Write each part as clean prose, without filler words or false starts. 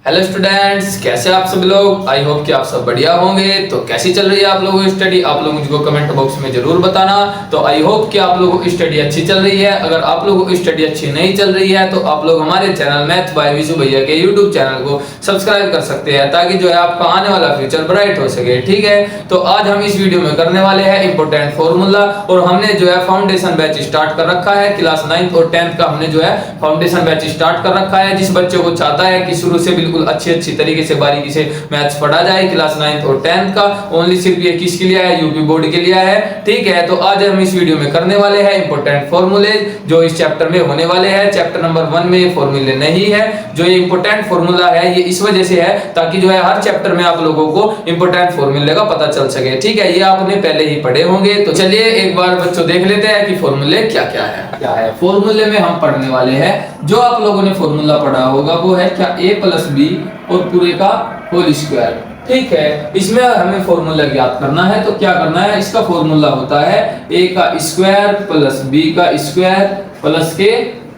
Hello students, कैसे आप सब लोग। आई होप कि आप सब बढ़िया होंगे। तो कैसी चल रही है आप लोगों की स्टडी, आप लोग मुझको कमेंट बॉक्स में जरूर बताना। तो आई होप कि आप लोगों की स्टडी अच्छी चल रही है। अगर आप लोगों की स्टडी अच्छी नहीं चल रही है तो आप लोग हमारे चैनल मैथ बाय विशु भैया के यूट्यूब चैनल को सब्सक्राइब कर सकते हैं, ताकि जो है आपका आने वाला फ्यूचर ब्राइट हो सके। ठीक है, तो आज हम इस वीडियो में करने वाले हैं इंपॉर्टेंट फॉर्मूला। और हमने जो है फाउंडेशन बैच स्टार्ट कर रखा है। क्लास 9th और 10th का हमने जो है फाउंडेशन बैच स्टार्ट कर रखा है। जिस बच्चे को चाहता है कि शुरू से बिल्कुल अच्छी तरीके से बारीकी से मैथ्स पढ़ा जाए क्लास 9th और 10th का, ओनली सिर्फ ये किसके लिए है, यूपी बोर्ड के लिए है। ठीक है, तो आज हम इस वीडियो में करने वाले हैं इंपॉर्टेंट फॉर्मूले जो इस चैप्टर में होने वाले हैं। चैप्टर नंबर 1 में फॉर्मूले नहीं है। जो ये इंपॉर्टेंट फॉर्मूला है ये इस वजह से है ताकि जो है हर चैप्टर में आप लोगों को इंपॉर्टेंट फॉर्मूले का पता चल सके। ठीक है, ये आपने पहले ही पढ़े होंगे। तो चलिए एक बार बच्चों देख लेते हैं कि फॉर्मूले क्या क्या है। फॉर्मूले में हम पढ़ने वाले हैं, जो आप लोगों ने फॉर्मूला पढ़ा होगा वो है क्या, a + b और पूरे का होल स्क्वायर। ठीक है, इसमें हमें फॉर्मूला ज्ञात करना है। तो क्या करना है, इसका फॉर्मूला होता है a का स्क्वायर प्लस b का स्क्वायर प्लस के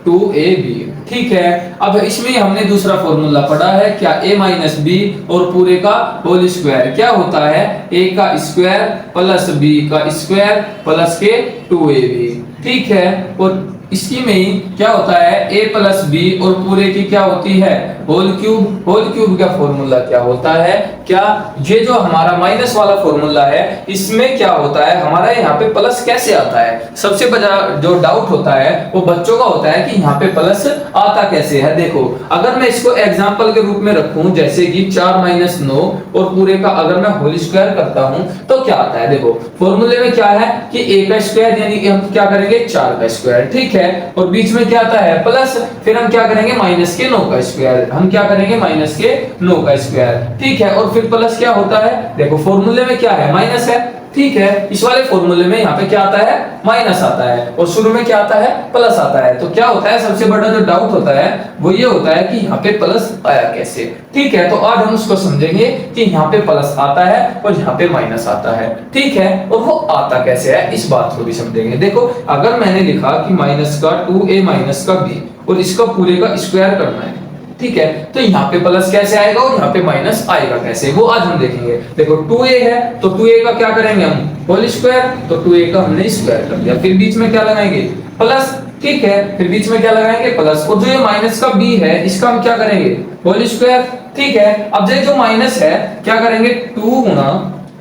2ab। ठीक है, अब इसमें हमने दूसरा फॉर्मूला पढ़ा है क्या, a - b और पूरे का होल स्क्वायर क्या होता है, a का स्क्वायर प्लस b का स्क्वायर प्लस के 2ab। ठीक है, और इसकी में ही क्या होता है, a + b और पूरे की क्या होती है, होल क्यूब। होल क्यूब का फॉर्मूला क्या होता है, क्या ये जो हमारा माइनस वाला फॉर्मूला है इसमें क्या होता है, हमारा यहाँ पे प्लस कैसे आता है। सबसे बड़ा जो डाउट होता है वो बच्चों का होता है कि यहाँ पे प्लस आता कैसे है। देखो, अगर मैं इसको एग्जांपल के रूप में रखूं, जैसे कि 4 - 9 और पूरे का अगर मैं होल स्क्वायर करता हूं तो क्या आता है। देखो, फॉर्मूले में क्या है कि a का स्क्वायर यानी कि हम क्या करेंगे 4 का स्क्वायर। ठीक है, और बीच में क्या आता है प्लस, फिर हम क्या करेंगे माइनस के 9 का स्क्वायर। हम क्या करेंगे माइनस के 9 का स्क्वायर। ठीक है, और फिर प्लस क्या होता है, देखो फॉर्मूले में क्या है माइनस है। ठीक है, इस वाले फॉर्मूले में यहाँ पे क्या आता है, माइनस आता है और शुरू में क्या आता है, प्लस आता है। तो क्या होता है, सबसे बड़ा जो डाउट होता है वो ये होता है कि यहाँ पे प्लस आया कैसे। ठीक है, तो आज हम उसको समझेंगे कि यहाँ पे प्लस आता है और यहाँ पे माइनस आता है। ठीक है, और वो आता कैसे है इस बात को भी समझेंगे। देखो, अगर मैंने लिखा कि माइनस का 2a माइनस का b और इसका पूरे का स्क्वायर करना है, ठीक है, तो यहाँ पे प्लस कैसे आएगा और यहाँ पे माइनस आएगा कैसे, वो आज हम देखेंगे। देखो 2a है तो 2a का क्या करेंगे हम, होल स्क्वायर। तो 2a का हमने स्क्वायर कर दिया, फिर बीच में क्या लगाएंगे प्लस। ठीक है, फिर बीच में क्या लगाएंगे प्लस, और जो ये माइनस का b है इसका हम क्या करेंगे होल स्क्वायर। ठीक है, अब जो माइनस है क्या करेंगे 2 गुना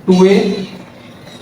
2a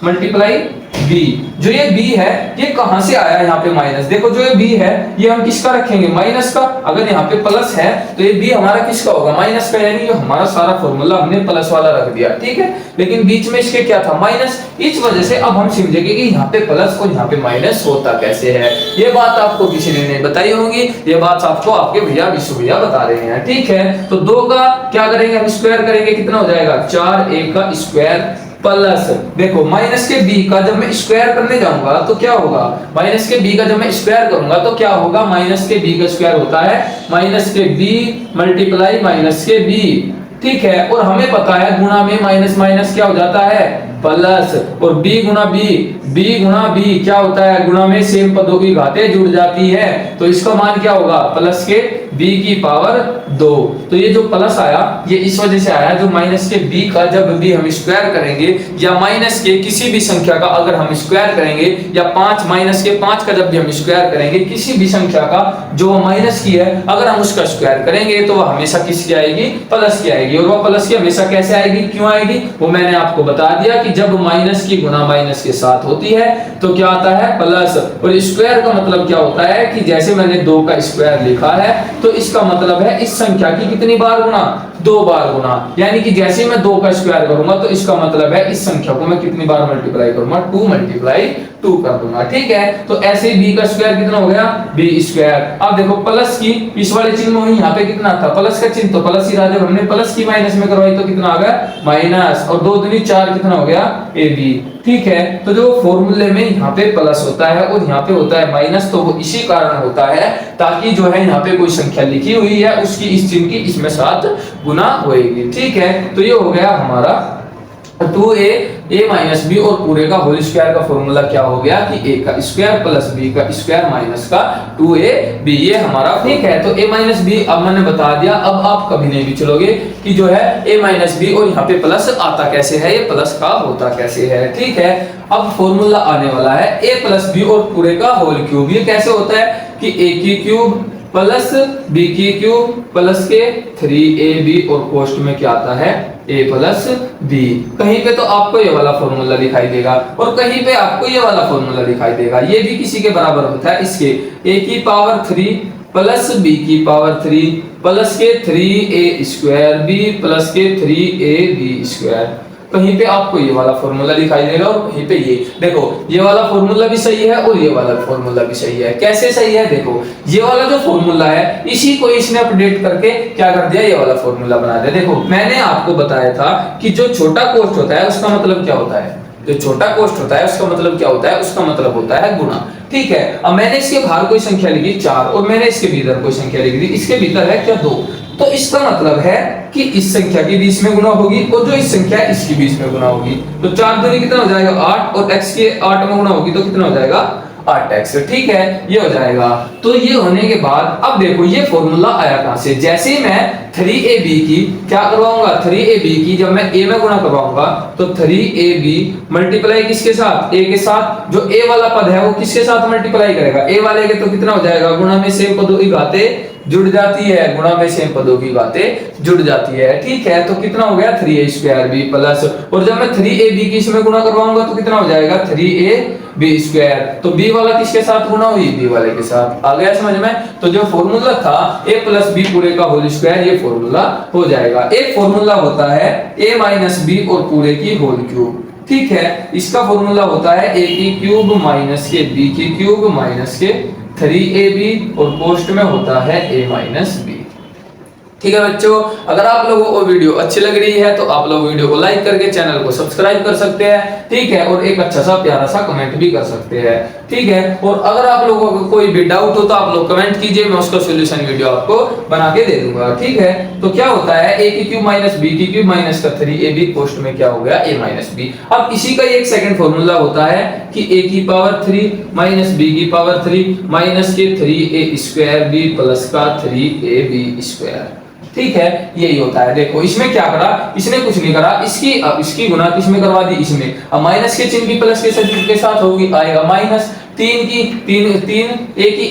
मल्टीप्लाई b। जो ये b है ये कहां से आया यहाँ पे माइनस। देखो जो ये b है ये हम किसका रखेंगे, माइनस का। अगर यहाँ पे प्लस है तो ये b हमारा किसका होगा, माइनस का। यानी ये हमारा सारा फॉर्मूला हमने प्लस वाला रख दिया। ठीक है, लेकिन बीच में इसके क्या था, माइनस। इस वजह से अब हम समझेंगे कि यहाँ पे प्लस और यहाँ पे माइनस होता कैसे है। ये बात आपको किसी ने नहीं बताई होगी, ये बात आपको आपके भैया विशु भैया बता रहे हैं। ठीक है, तो 2 का क्या करेंगे हम स्क्वायर करेंगे, कितना हो जाएगा 4a का स्क्वायर प्लस, देखो माइनस के b का जब मैं स्क्वायर करने जाऊंगा तो क्या होगा, माइनस के b का जब मैं स्क्वायर करूंगा तो क्या होगा, माइनस के b का स्क्वायर होता है माइनस के b मल्टीप्लाई माइनस के b। ठीक है, और हमें पता है गुणा में माइनस माइनस क्या हो जाता है प्लस, और b गुना b क्या होता है, गुणा में सेम पदों की घातें जुड़ जाती है। तो इसका मान क्या होगा, प्लस के b की पावर 2। तो ये जो प्लस आया ये इस वजह से आया, जो माइनस के b का जब भी हम स्क्वायर करेंगे या माइनस के किसी भी संख्या का अगर हम स्क्वायर करेंगे, या 5 माइनस के 5 का जब भी हम स्क्वायर करेंगे, किसी भी संख्या का जो माइनस की है अगर हम उसका स्क्वायर करेंगे तो वह हमेशा किसकी आएगी, प्लस की आएगी। और वह प्लस की हमेशा कैसे आएगी, क्यों आएगी, वो मैंने आपको बता दिया कि जब माइनस की गुणा माइनस के साथ होती है तो क्या आता है प्लस। और स्क्वायर का मतलब क्या होता है कि जैसे मैंने 2 का स्क्वायर लिखा है तो इसका मतलब है इस संख्या की कितनी बार गुणा, 2 बार गुणा। यानी कि जैसे मैं 2 का स्क्वायर करूंगा तो इसका मतलब है इस संख्या को मैं कितनी बार मल्टीप्लाई करूंगा, 2 × 2 कर दूंगा। ठीक है, तो ऐसे ही b का स्क्वायर कितना हो गया, b स्क्वायर। अब देखो प्लस की इस वाले चिन्ह में यहाँ पे कितना था, प्लस का चिन्ह तो प्लस ही रहा, जब हमने प्लस की माइनस में करवाई तो कितना आ गया माइनस, और 2 दूनी 4 कितना हो गया ab। ठीक है, तो जो फॉर्मूले में यहाँ पे प्लस होता है और यहाँ पे होता है माइनस, तो वो इसी कारण होता है ताकि जो है यहाँ पे कोई संख्या लिखी हुई है उसकी इस चिन्ह की इसमें साथ गुना होएगी। ठीक है, तो ये हो गया हमारा 2a a माइनस बी और पूरे का होल स्क्वायर का फॉर्मूला क्या हो गया कि a का स्क्वायर प्लस b का स्क्वायर माइनस का 2ab, ये हमारा ठीक है। तो a माइनस बी अब मैंने बता दिया, अब आप कभी नहीं भी चलोगे कि जो है a माइनस बी और यहाँ पे प्लस आता कैसे है, ये प्लस का होता कैसे है, ठीक है। अब फॉर्मूला आने वाला है a प्लस बी और पूरे का होल क्यूब। ये कैसे होता है कि a की क्यूब प्लस बी की क्यूब प्लस के 3ab और कोष्ट में क्या आता है a प्लस बी। कहीं पे तो आपको ये वाला फॉर्मूला दिखाई देगा और कहीं पे आपको ये वाला फॉर्मूला दिखाई देगा। ये भी किसी के बराबर होता है इसके a की पावर 3 प्लस b की पावर 3 प्लस के 3a स्क्वायर b प्लस के 3ab स्क्वायर। कहीं पे आपको ये वाला फॉर्मूला दिखाई देगा और कहीं पे ये। देखो ये वाला फॉर्मूला भी सही है और ये वाला फॉर्मूला भी सही है। कैसे सही है, देखो ये वाला जो फॉर्मूला है इसी को इसने अपडेट करके क्या कर दिया, ये वाला फॉर्मूला बना दिया। देखो मैंने आपको बताया था कि जो छोटा कोष्ठ होता है उसका मतलब क्या होता है, जो छोटा कोष्ठ होता है उसका मतलब क्या होता है, उसका मतलब होता है गुणा, ठीक है। अब मैंने इसके बाहर कोई संख्या लिखी 4 और मैंने इसके भीतर कोई संख्या लिख दी, इसके भीतर है क्या 2, तो इसका मतलब है कि इस संख्या के बीच में गुणा होगी और जो इस संख्या है इसके बीच में गुणा होगी। तो 4 दूनी कितना हो जाएगा 8 और x के 8 में गुणा होगी तो कितना हो जाएगा 8x, ठीक है, ये हो जाएगा। तो ये होने के बाद अब देखो ये फॉर्मूला आया कहां से, जैसे ही मैं 3ab की क्या करवाऊंगा, 3ab की जब मैं a में गुणा करवाऊंगा तो 3ab मल्टीप्लाई किसके साथ, a के साथ। जो a वाला पद है वो किसके साथ मल्टीप्लाई करेगा, a वाले के, तो कितना हो जाएगा गुणा में सेम पदों की घातें जुड़ जाती है, गुणा में सेम पदों की बातें जुड़ जाती है, ठीक है। तो कितना हो गया 3a स्क्वायर b प्लस, और जब मैं 3ab की इसमें गुणा करवाऊंगा तो कितना हो जाएगा 3ab स्क्वायर। तो b वाला किसके साथ गुणा हुई, b वाले के साथ। आ गया समझ में। तो जो फॉर्मूला था a प्लस बी पूरे का होल स्क्वायर, ये फॉर्मूला हो जाएगा। एक फॉर्मूला होता है a माइनस बी और पूरे की होल क्यूब, ठीक है। इसका फॉर्मूला होता है a की क्यूब माइनस के b की क्यूब माइनस के 3ab और पोस्ट में होता है a माइनस बी, ठीक है बच्चों। अगर आप लोगों को वीडियो अच्छी लग रही है तो आप लोग वीडियो को लाइक करके चैनल को सब्सक्राइब कर सकते हैं, ठीक है, और एक अच्छा सा प्यारा सा कमेंट भी कर सकते हैं, ठीक है। और अगर आप लोगों को कोई भी डाउट हो तो आप लोग कमेंट कीजिए, मैं उसका सॉल्यूशन वीडियो आपको बना के दे दूंगा, ठीक है। तो क्या होता है a की क्यूब माइनस b की क्यूब माइनस का 3ab पोस्ट में क्या हो गया a माइनस बी। अब इसी का एक सेकंड फॉर्मूला होता है कि a की पावर 3 माइनस b की पावर 3 माइनस के 3a स्क्वायर b प्लस का 3ab स्क्वायर, ठीक है, यही होता है। देखो इसमें क्या करा, इसने कुछ नहीं करा, इसकी गुना किसमें करवा दी, इसमें। अब माइनस के चिन्ह की प्लस के साथ होगी, आएगा माइनस, 3 a की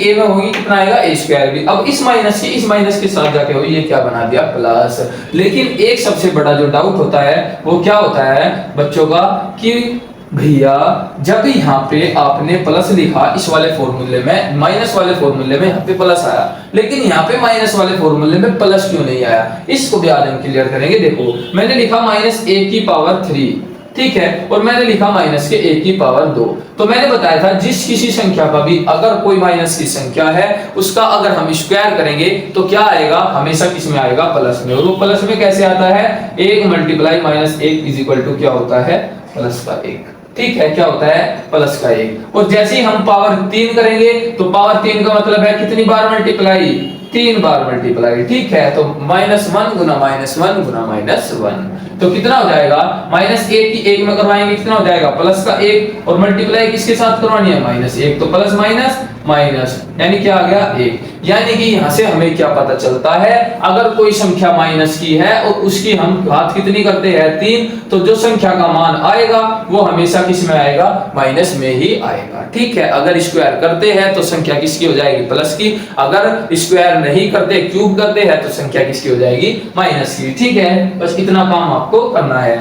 a में होगी, कितना आएगा a स्क्वायर भी। अब इस माइनस के साथ जाके हुई, ये क्या बना दिया प्लस। लेकिन एक सबसे बड़ा जो डाउट होता है वो क्या होता है बच्चों का कि भैया जब यहाँ पे आपने प्लस लिखा इस वाले फॉर्मूले में, माइनस वाले फॉर्मूले में यहाँ पे प्लस आया, लेकिन यहाँ पे माइनस वाले फॉर्मूले में प्लस क्यों नहीं आया, इसको भी आज हम क्लियर करेंगे। देखो मैंने लिखा माइनस a की पावर 3, ठीक है, और मैंने लिखा माइनस के a की पावर 2। तो मैंने बताया था जिस किसी संख्या का भी अगर कोई माइनस की संख्या है उसका अगर हम स्क्वायर करेंगे तो क्या आएगा, हमेशा किस में आएगा, प्लस में। और वो प्लस में कैसे आता है, 1 multiply minus 1 is equal to क्या होता है प्लस का 1, ठीक है, क्या होता है प्लस का 1। और जैसे ही हम पावर 3 करेंगे तो पावर 3 का मतलब है कितनी बार मल्टीप्लाई, 3 बार मल्टीप्लाई, ठीक है। तो -1 गुना -1 गुना -1, तो कितना हो जाएगा, -1 की 1 में करवाएंगे कितना हो जाएगा प्लस का 1, और मल्टीप्लाई किसके साथ करवानी है -1, तो प्लस माइनस माइनस, यानी क्या आ गया 1। यानी कि यहाँ से हमें क्या पता चलता है, अगर कोई संख्या माइनस की है और उसकी हम घात कितनी करते हैं 3, तो जो संख्या का मान आएगा वो हमेशा किस में आएगा, माइनस में ही आएगा, ठीक है। अगर स्क्वायर करते हैं तो संख्या किसकी हो जाएगी, प्लस की। अगर स्क्वायर नहीं करते, क्यूब करते हैं, तो संख्या किसकी हो जाएगी, माइनस की, ठीक है। बस इतना काम आपको करना है।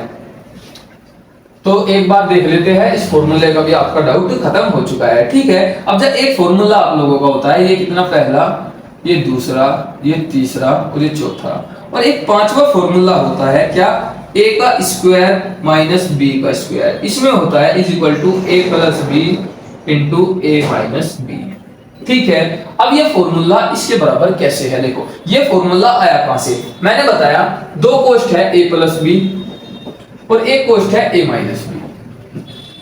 तो एक बार देख लेते हैं, इस फॉर्मूले का भी आपका डाउट खत्म हो चुका है, ठीक है। अब जब एक फॉर्मूला आप लोगों का होता है, ये कितना, पहला, ये दूसरा, ये तीसरा और ये चौथा, और एक पांचवा फॉर्मूला होता है क्या, a का स्क्वायर माइनस b का स्क्वायर। इसमें होता है is equal to a plus B into a minus B, ठीक है। अब ये फॉर्मूला इसके बराबर कैसे है, देखो ये फॉर्मूला आया कहां से, मैंने बताया दो कोष्ठ है a प्लस बी और एक कोष्ठ है a माइनस बी,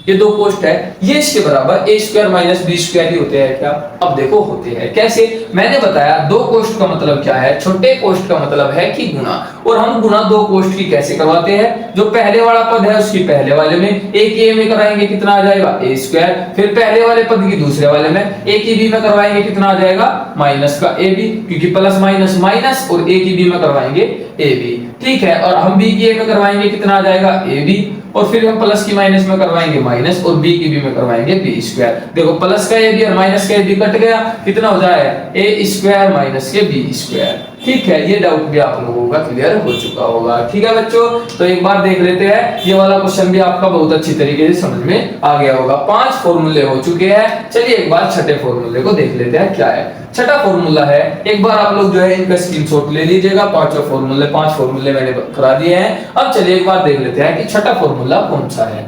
ये दो कोष्ठ है, ये इसके बराबर a square minus B square ही होते हैं क्या। अब देखो होते हैं कैसे, मैंने बताया दो कोष्ठ का मतलब क्या है, छोटे कोष्ठ का मतलब है कि गुणा, और हम गुणा दो कोष्ठ की कैसे करवाते हैं, जो पहले वाला पद है उसकी पहले वाले में a की a में कराएंगे कितना आ जाएगा a स्क्वायर, फिर पहले वाले पद की दूसरे वाले में a की b में करवाएंगे कितना आ जाएगा माइनस का ab, क्योंकि प्लस माइनस माइनस, और a की b में करवाएंगे ab, ठीक है। और हम b की a में करवाएंगे कितना आ जाएगा ab, और फिर हम प्लस की माइनस में करवाएंगे माइनस, और b की b में करवाएंगे b स्क्वायर। देखो प्लस का ab और माइनस का ab कट गया, कितना हो जाएगा a स्क्वायर माइनस के b स्क्वायर, ठीक है। ये डाउट भी आप लोगों का क्लियर हो चुका होगा, ठीक है बच्चों। तो एक बार देख लेते हैं, ये वाला क्वेश्चन भी आपका बहुत अच्छी तरीके से समझ में आ गया होगा। 5 फॉर्मूले हो चुके हैं, चलिए एक बार छठे फॉर्मूले को देख लेते हैं क्या है। छठा फॉर्मूला है, एक बार आप लोग जो है इनका स्क्रीनशॉट ले लीजिएगा। 5 फॉर्मूले मैंने करा दिए हैं। अब चलिए एक बार देख लेते हैं कि छठा फॉर्मूला कौन सा है।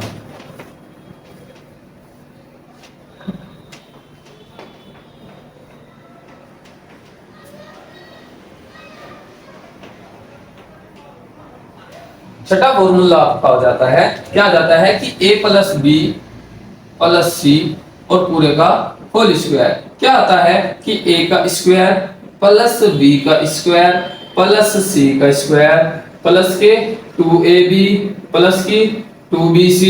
छठा फॉर्मूला आपका हो जाता है, क्या जाता है कि a प्लस बी प्लस सी और पूरे का होल स्क्वायर। क्या आता है कि a का स्क्वायर प्लस b का स्क्वायर प्लस c का स्क्वायर प्लस के 2ab प्लस की 2bc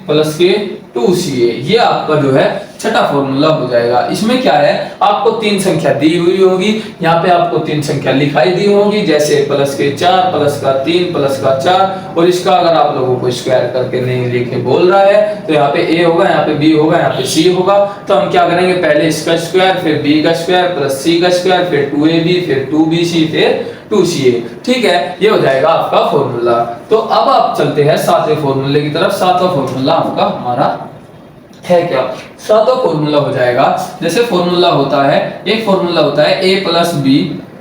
प्लस के 2ca। ये आपका जो है छठा फॉर्मूला हो जाएगा। इसमें क्या है, आपको 3 संख्या दी हुई होगी, यहाँ पे आपको 3 संख्या लिखाई दी होगी, जैसे प्लस के 4 प्लस का 3 प्लस का 4, और इसका अगर आप लोगों को स्क्वायर करके नहीं लिखे बोल रहा है तो यहाँ पे a होगा, यहाँ पे b होगा, यहाँ पे c होगा। तो हम क्या करेंगे, पहले इसका स्क्वायर फिर b का स्क्वायर प्लस c का स्क्वायर फिर 2ab फिर 2bc फिर 2ca, ठीक है। ये हो जाएगा आपका फॉर्मूला। तो अब आप चलते हैं 7वें फॉर्मूले की तरफ। 7वां फॉर्मूला आपका हमारा है क्या, 7वां फॉर्मूला हो जाएगा, जैसे फॉर्मूला होता है, एक फॉर्मूला होता है a प्लस बी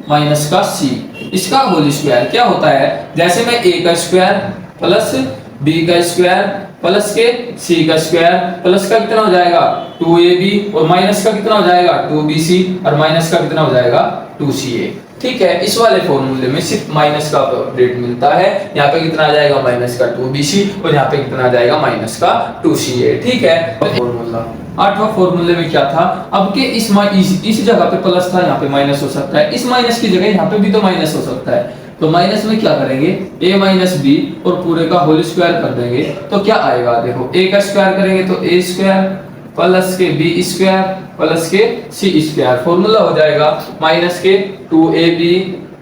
माइनस का c, इसका होल स्क्वायर। क्या होता है, जैसे मैं a का स्क्वायर प्लस b का स्क्वायर प्लस के c का स्क्वायर प्लस का कितना हो जाएगा 2ab, और माइनस का कितना हो जाएगा 2bc, और माइनस का कितना हो जाएगा 2ca, ठीक है। इस वाले फॉर्मूले में सिर्फ माइनस का अपडेट मिलता है, यहाँ पे कितना आ जाएगा माइनस का 2bc, और यहाँ पे कितना आ जाएगा माइनस का 2ca, ठीक है। फॉर्मूला 8वां फॉर्मूले में क्या था, अब के इस जगह पे प्लस था, यहाँ पे माइनस हो सकता है, इस माइनस की जगह यहाँ पे भी तो माइनस हो सकता है। तो माइनस में क्या करेंगे, a माइनस बी और पूरे का होल स्क्वायर कर देंगे, तो क्या आएगा, देखो a का स्क्वायर करेंगे तो a स्क्वायर प्लस के बी स्क्वायर प्लस के सी स्क्वायर, फॉर्मूला हो जाएगा माइनस के 2ab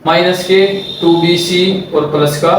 माइनस के 2bc और प्लस का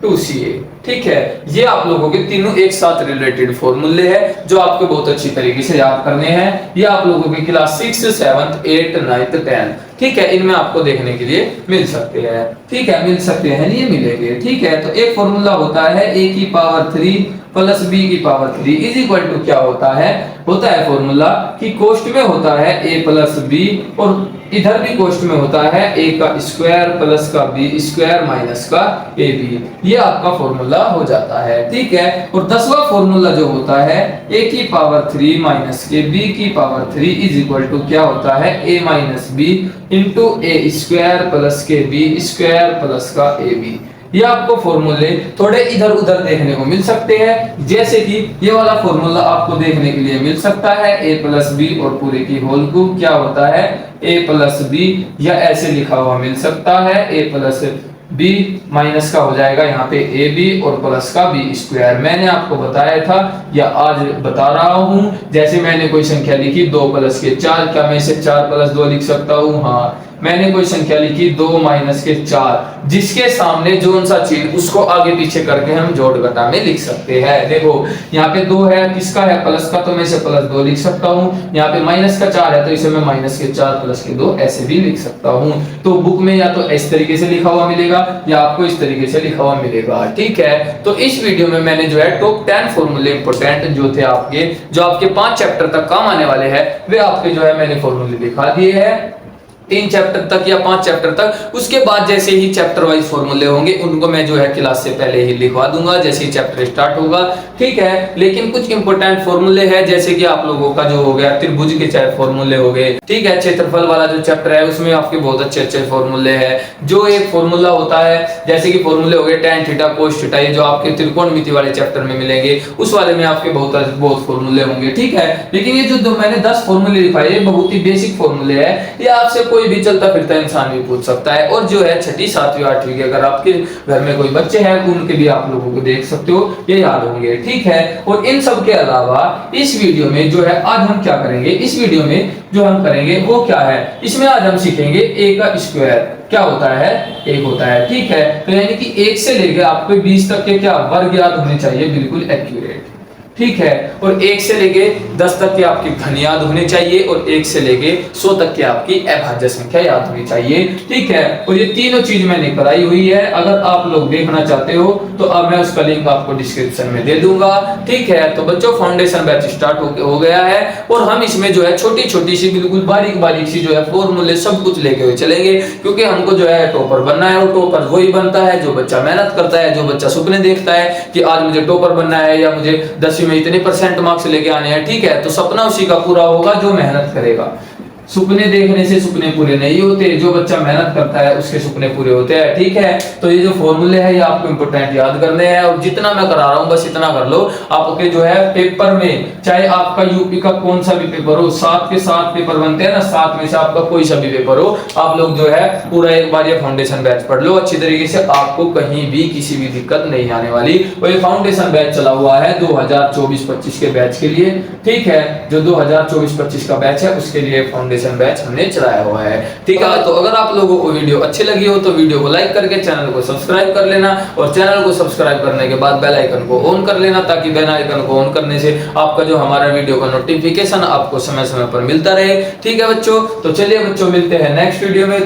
2ca, ठीक है। ये आप लोगों के तीनों एक साथ रिलेटेड फॉर्मूले हैं जो आपको बहुत अच्छी तरीके से याद करने हैं। ये आप लोगों की क्लास 6, 7, 8, 9, 10, ठीक है, इनमें आपको देखने के लिए मिल सकते हैं, ठीक है, मिल सकते हैं, ये मिलेंगे, ठीक है। तो एक फॉर्मूला होता है a की पावर 3 प्लस b की पावर 3 इज इक्वल टू क्या होता है फॉर्मूला कि कोष्ट में होता है a प्लस b, और इधर भी कोष्ट में होता है a का स्क्वायर प्लस का b स्क्वायर माइनस का ab। ये आपका फॉर्मूला हो जाता है, ठीक है। और 10वां फॉर्मूला जो होता है a की पावर 3 माइनस के b की पावर 3 इज इक्वल टू क्या होता है a minus b into a square plus के b स्क्वायर प्लस का ab। ये आपको फॉर्मूले थोड़े इधर उधर देखने को मिल सकते हैं, जैसे कि ये वाला फॉर्मूला आपको देखने के लिए मिल सकता है a प्लस बी और पूरे की होल क्यूब क्या होता है a प्लस बी, या ऐसे लिखा हुआ मिल सकता है a प्लस बी माइनस का हो जाएगा यहाँ पे ए बी और प्लस का बी स्क्वायर। मैंने आपको बताया था या आज बता रहा हूँ, जैसे मैंने कोई संख्या लिखी 2 प्लस के 4, क्या मैं इसे 4 प्लस 2 लिख सकता हूँ, हाँ। मैंने कोई संख्या लिखी 2 माइनस के 4, जिसके सामने जोन सा चिन्ह उसको आगे पीछे करके हम जोड़ घटा में लिख सकते हैं। देखो यहाँ पे 2 है, किसका है प्लस का, तो मैं इसे प्लस 2 लिख सकता हूँ। यहाँ पे माइनस का 4 है तो इसे मैं माइनस के 4 प्लस के 2 ऐसे भी लिख सकता हूँ। तो बुक में या तो इस तरीके से लिखा हुआ मिलेगा या आपको इस तरीके से लिखा हुआ मिलेगा, ठीक है। तो इस वीडियो में मैंने जो है टॉप 10 फॉर्मूले इंपोर्टेंट जो थे आपके, जो आपके 5 चैप्टर तक काम आने वाले हैं, वे आपके जो है मैंने फॉर्मूले दिखा दिए हैं 3 चैप्टर तक या 5 चैप्टर तक। उसके बाद जैसे ही चैप्टर वाइज फॉर्मूले होंगे उनको मैं जो है क्लास से पहले ही लिखवा दूंगा जैसे ही चैप्टर स्टार्ट होगा, ठीक है। लेकिन कुछ इंपोर्टेंट फॉर्मूले हैं, जैसे कि आप लोगों का जो हो गया त्रिभुज के चाहे फॉर्मूले हो गए, ठीक है। क्षेत्रफल वाला जो चैप्टर है उसमें आपके बहुत अच्छे अच्छे फॉर्मूले हैं। जो एक फॉर्मूला होता है जैसे कि फॉर्मूले हो गए tan थीटा cos थीटा, ये जो आपके त्रिकोणमिति वाले चैप्टर में मिलेंगे, उस वाले में आपके बहुत फॉर्मूले होंगे, ठीक है। लेकिन ये जो मैंने 10 फॉर्मूले लिखाए बहुत ही बेसिक फॉर्मूले है, ये आपसे कोई कोई भी चलता फिरता इंसान भी पूछ सकता है। और जो है छठी, सातवीं, आठवीं के अगर आपके घर में कोई बच्चे हैं उनके भी आप लोगों को देख सकते हो, ये याद होंगे, ठीक है। और इन सब के अलावा इस वीडियो में जो है आज हम क्या करेंगे, इस वीडियो में जो हम करेंगे वो क्या है, इसमें आज हम सीखेंगे ए का स्क्वायर क्या होता है, एक होता है, ठीक है। तो यानी कि 1 से लेकर आपको 20 तक के क्या वर्ग याद होने चाहिए, बिल्कुल एक्यूरेट, ठीक है। और 1 से लेके 10 तक के आपकी घन याद होने चाहिए और 1 से लेके 100 तक के आपकी अभाज्य संख्या याद होनी चाहिए, ठीक है। और ये तीनों चीज मैंने कराई हुई है, अगर आप लोग देखना चाहते हो तो अब मैं उसका लिंक आपको डिस्क्रिप्शन में दे दूंगा, ठीक है। तो बच्चों फाउंडेशन बैच स्टार्ट हो गया है और हम इसमें जो है छोटी छोटी सी बिल्कुल बारीक बारीक सी जो है फॉर्मूले सब कुछ लेके हुए चलेंगे, क्योंकि हमको जो है टॉपर बनना है। और टॉपर वही बनता है जो बच्चा मेहनत करता है, जो बच्चा सपने देखता है कि आज मुझे टॉपर बनना है या मुझे 10वीं में इतने % मार्क्स लेके आने हैं, ठीक है। तो सपना उसी का पूरा होगा जो मेहनत करेगा। सपने देखने से सपने पूरे नहीं होते, जो बच्चा मेहनत करता है उसके सपने पूरे होते हैं, ठीक है। तो ये जो फॉर्मूले हैं ये आपको इंपॉर्टेंट याद करने हैं और जितना मैं करा रहा हूं बस इतना कर लो। आपके जो है पेपर में चाहे आपका यूपी का कौन सा भी पेपर हो, 7 के 7 पेपर बनते हैं ना, 7 में से आपका कोई सा भी पेपर हो, आप लोग जो है पूरा एक बार ये फाउंडेशन बैच पढ़ लो अच्छी तरीके से, आपको कहीं भी किसी भी दिक्कत नहीं आने वाली। और ये फाउंडेशन बैच चला हुआ है 2024-25 के बैच के लिए, ठीक है। जो 2024-25 का बैच है उसके लिए फाउंडेशन बैच हमने चलाया हुआ है, ठीक है। तो अगर आप लोगों को वीडियो अच्छी लगी हो तो वीडियो को लाइक करके चैनल को सब्सक्राइब कर लेना और चैनल को सब्सक्राइब करने के बाद बेल आइकन को ऑन कर लेना, ताकि बेल आइकन को ऑन करने से आपका जो हमारा वीडियो का नोटिफिकेशन आपको समय समय पर मिलता रहे, ठीक है बच्चों। तो चलिए बच्चों मिलते हैं नेक्स्ट वीडियो में।